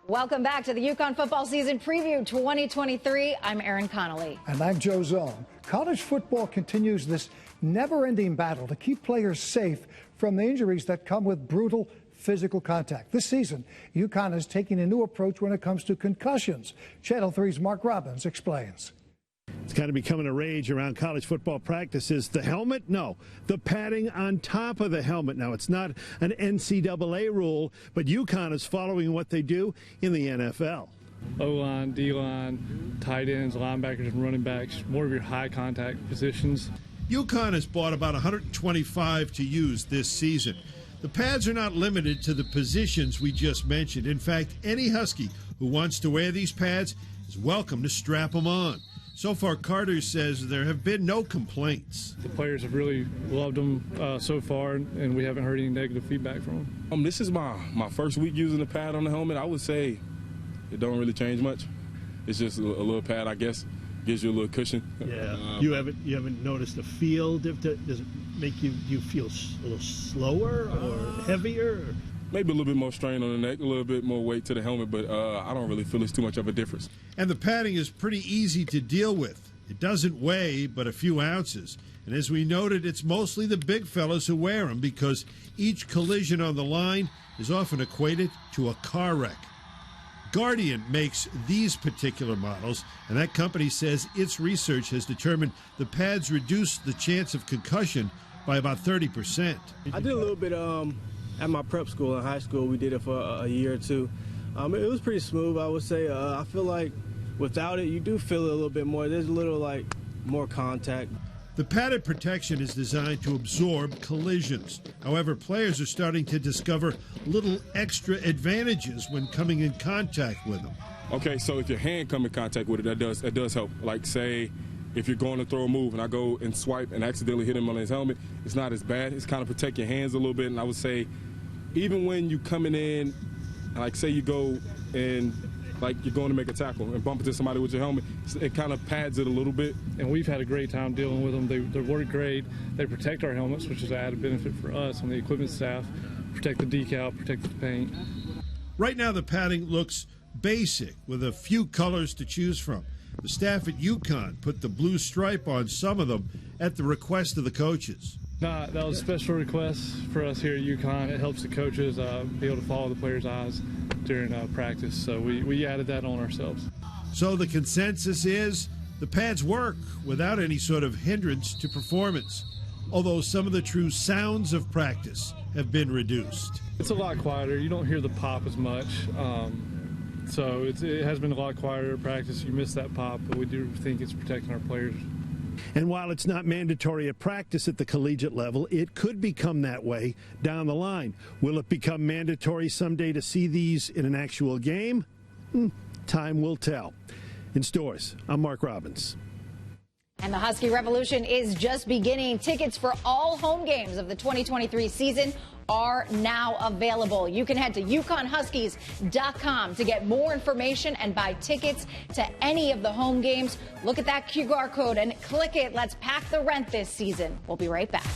Welcome back to the UConn football season preview 2023. I'm Erin Connolly. And I'm Joe Zone. College football continues this never-ending battle to keep players safe from the injuries that come with brutal physical contact. This season, UConn is taking a new approach when it comes to concussions. Channel 3's Marc Robbins explains. It's kind of becoming a rage around college football practices. The helmet? No. The padding on top of the helmet. Now, it's not an NCAA rule, but UConn is following what they do in the NFL. O-line, D-line, tight ends, linebackers, and running backs, more of your high-contact positions. UConn has bought about 125 to use this season. The pads are not limited to the positions we just mentioned. In fact, any Husky who wants to wear these pads is welcome to strap them on. So far, Carter says there have been no complaints. The players have really loved them so far, and we haven't heard any negative feedback from them. This is my first week using the pad on the helmet. I would say it don't really change much. It's just a little pad, I guess. Gives you a little cushion. Yeah. You haven't noticed a feel? Does it make you feel a little slower or heavier? Maybe a little bit more strain on the neck, a little bit more weight to the helmet, but I don't really feel it's too much of a difference. And the padding is pretty easy to deal with. It doesn't weigh but a few ounces. And as we noted, it's mostly the big fellas who wear them because each collision on the line is often equated to a car wreck. Guardian makes these particular models, and that company says its research has determined the pads reduce the chance of concussion by about 30%. I did a little bit at my prep school in high school. We did it for a year or two. It was pretty smooth, I would say. I feel like without it, you do feel it a little bit more. There's a little, more contact. The padded protection is designed to absorb collisions. However, players are starting to discover little extra advantages when coming in contact with them. Okay, so if your hand come in contact with it, that does help. Like, say, if you're going to throw a move and I go and swipe and accidentally hit him on his helmet, it's not as bad. It's kind of protect your hands a little bit. And I would say, even when you coming in, like say you go and like you're going to make a tackle and bump into somebody with your helmet, it kind of pads it a little bit. And we've had a great time dealing with them. They work great. They protect our helmets, which is an added benefit for us on the equipment staff. Protect the decal, protect the paint. Right now, the padding looks basic with a few colors to choose from. The staff at UConn put the blue stripe on some of them at the request of the coaches. That was a special request for us here at UConn. It helps the coaches be able to follow the players' eyes during practice, so we added that on ourselves. So the consensus is the pads work without any sort of hindrance to performance, although some of the true sounds of practice have been reduced. It's a lot quieter. You don't hear the pop as much. So it has been a lot quieter at practice. You miss that pop, but we do think it's protecting our players. And while it's not mandatory at practice at the collegiate level, it could become that way down the line. Will it become mandatory someday to see these in an actual game? Time will tell. In stores, I'm Marc Robbins. And the Husky Revolution is just beginning. Tickets for all home games of the 2023 season are now available. You can head to UConnHuskies.com to get more information and buy tickets to any of the home games. Look at that QR code and click it. Let's pack the rent this season. We'll be right back.